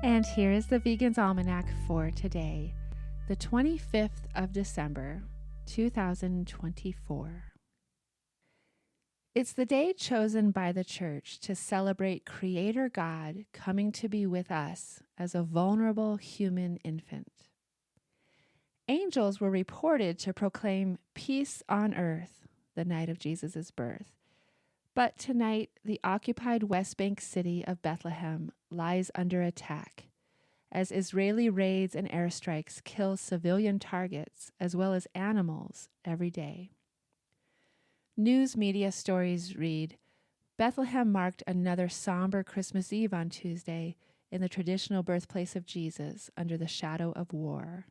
And here is the Vegan's Almanac for today, the 25th of December, 2024. It's the day chosen by the Church to celebrate Creator God coming to be with us as a vulnerable human infant. Angels were reported to proclaim peace on earth the night of Jesus' birth. But tonight, the occupied West Bank city of Bethlehem lies under attack as Israeli raids and airstrikes kill civilian targets as well as animals every day. News media stories read, Bethlehem marked another somber Christmas Eve on Tuesday in the traditional birthplace of Jesus under the shadow of war.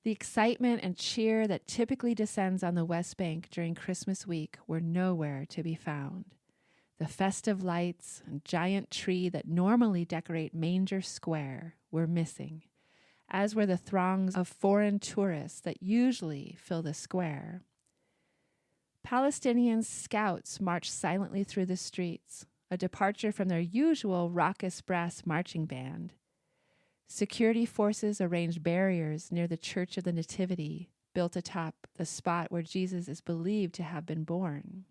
The excitement and cheer that typically descends on the West Bank during Christmas week were nowhere to be found. The festive lights and giant tree that normally decorate Manger Square were missing, as were the throngs of foreign tourists that usually fill the square. Palestinian scouts marched silently through the streets, a departure from their usual raucous brass marching band. Security forces arranged barriers near the Church of the Nativity, built atop the spot where Jesus is believed to have been born.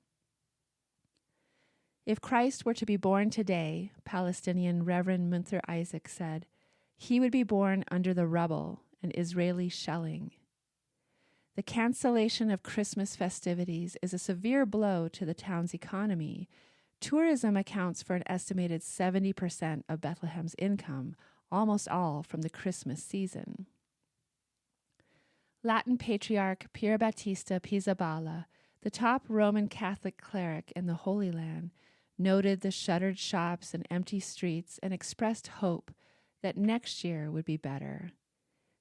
If Christ were to be born today, Palestinian Reverend Munther Isaac said, he would be born under the rubble and Israeli shelling. The cancellation of Christmas festivities is a severe blow to the town's economy. Tourism accounts for an estimated 70% of Bethlehem's income, almost all from the Christmas season. Latin Patriarch Pier Battista Pizzaballa, the top Roman Catholic cleric in the Holy Land, noted the shuttered shops and empty streets and expressed hope that next year would be better.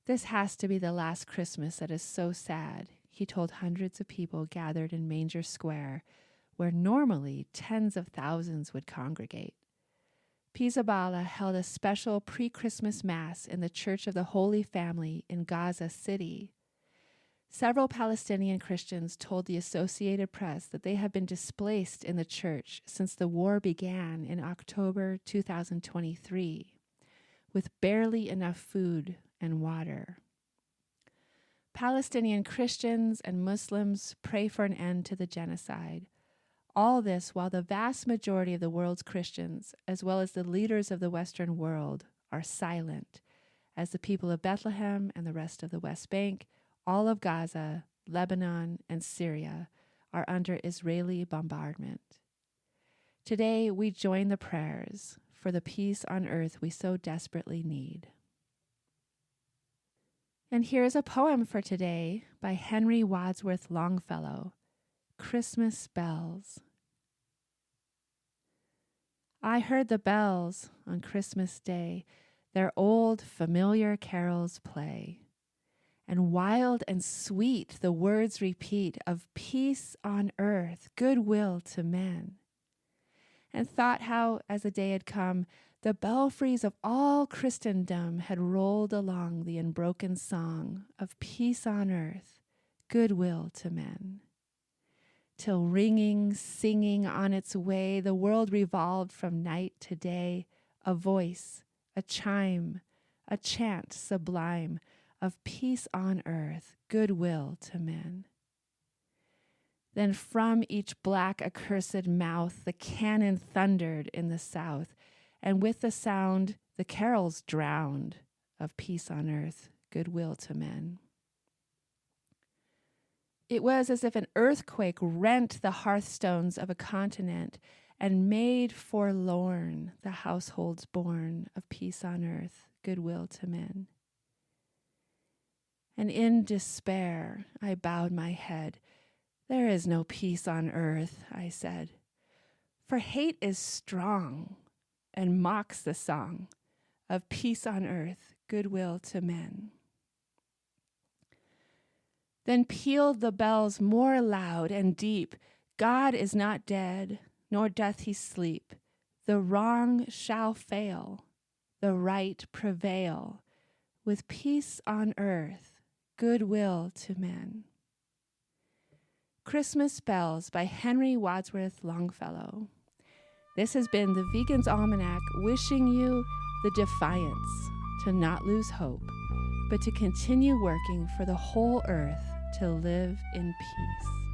This has to be the last Christmas that is so sad, he told hundreds of people gathered in Manger Square, where normally tens of thousands would congregate. Pizzaballa held a special pre-Christmas Mass in the Church of the Holy Family in Gaza City. Several Palestinian Christians told the Associated Press that they have been displaced in the church since the war began in October 2023, with barely enough food and water. Palestinian Christians and Muslims pray for an end to the genocide. All this while the vast majority of the world's Christians, as well as the leaders of the Western world, are silent, as the people of Bethlehem and the rest of the West Bank, all of Gaza, Lebanon, and Syria are under Israeli bombardment. Today, we join the prayers for the peace on earth we so desperately need. And here's a poem for today by Henry Wadsworth Longfellow, Christmas Bells. I heard the bells on Christmas Day, their old familiar carols play, and wild and sweet the words repeat of peace on earth, goodwill to men. And thought how, as the day had come, the belfries of all Christendom had rolled along the unbroken song of peace on earth, goodwill to men. Till ringing, singing on its way, the world revolved from night to day, a voice, a chime, a chant sublime of peace on earth, goodwill to men. Then from each black accursed mouth the cannon thundered in the south, and with the sound the carols drowned of peace on earth, goodwill to men. It was as if an earthquake rent the hearthstones of a continent and made forlorn the households born of peace on earth, goodwill to men. And in despair I bowed my head. There is no peace on earth, I said, for hate is strong and mocks the song of peace on earth, goodwill to men. Then pealed the bells more loud and deep. God is not dead, nor doth he sleep. The wrong shall fail, the right prevail, with peace on earth, goodwill to men. Christmas Bells by Henry Wadsworth Longfellow. This has been the Vegan's Almanac, wishing you the defiance to not lose hope, but to continue working for the whole earth to live in peace.